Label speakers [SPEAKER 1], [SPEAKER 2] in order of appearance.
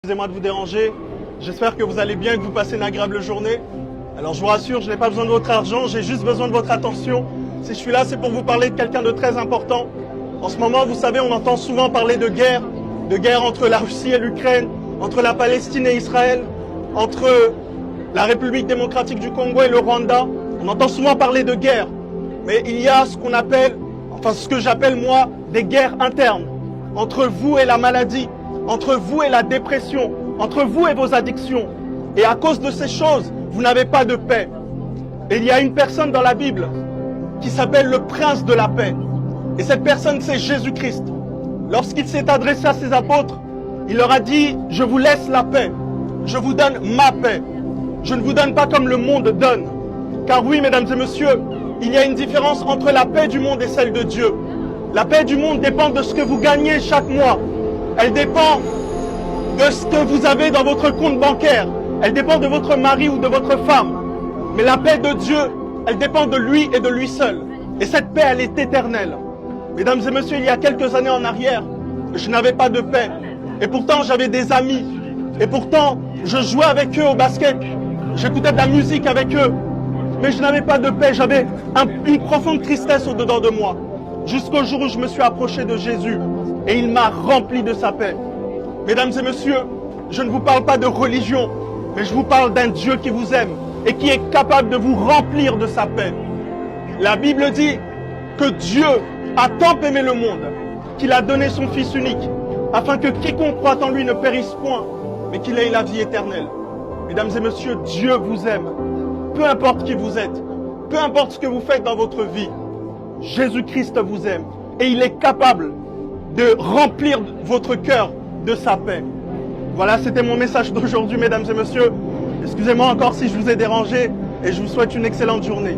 [SPEAKER 1] Excusez-moi de vous déranger, j'espère que vous allez bien et que vous passez une agréable journée. Alors je vous rassure, je n'ai pas besoin de votre argent, j'ai juste besoin de votre attention. Si je suis là, c'est pour vous parler de quelqu'un de très important. En ce moment, vous savez, on entend souvent parler de guerre entre la Russie et l'Ukraine, entre la Palestine et Israël, entre la République démocratique du Congo et le Rwanda. On entend souvent parler de guerre, mais il y a ce qu'on appelle, ce que j'appelle moi, des guerres internes, entre vous et la maladie, entre vous et la dépression, entre vous et vos addictions. Et à cause de ces choses, vous n'avez pas de paix. Et il y a une personne dans la Bible qui s'appelle le prince de la paix. Et cette personne, c'est Jésus-Christ. Lorsqu'il s'est adressé à ses apôtres, il leur a dit, je vous laisse la paix. Je vous donne ma paix. Je ne vous donne pas comme le monde donne. Car oui, mesdames et messieurs, il y a une différence entre la paix du monde et celle de Dieu. La paix du monde dépend de ce que vous gagnez chaque mois. Elle dépend de ce que vous avez dans votre compte bancaire. Elle dépend de votre mari ou de votre femme. Mais la paix de Dieu, elle dépend de lui et de lui seul. Et cette paix, elle est éternelle. Mesdames et messieurs, il y a quelques années en arrière, je n'avais pas de paix. Et pourtant, j'avais des amis. Et pourtant, je jouais avec eux au basket. J'écoutais de la musique avec eux. Mais je n'avais pas de paix. J'avais une profonde tristesse au-dedans de moi. Jusqu'au jour où je me suis approché de Jésus. Et il m'a rempli de sa paix. Mesdames et messieurs, je ne vous parle pas de religion, mais je vous parle d'un Dieu qui vous aime et qui est capable de vous remplir de sa paix. La Bible dit que Dieu a tant aimé le monde qu'il a donné son Fils unique, afin que quiconque croit en lui ne périsse point, mais qu'il ait la vie éternelle. Mesdames et messieurs, Dieu vous aime. Peu importe qui vous êtes, peu importe ce que vous faites dans votre vie, Jésus-Christ vous aime. Et il est capable de remplir votre cœur de sa paix. Voilà, c'était mon message d'aujourd'hui, mesdames et messieurs. Excusez-moi encore si je vous ai dérangé et je vous souhaite une excellente journée.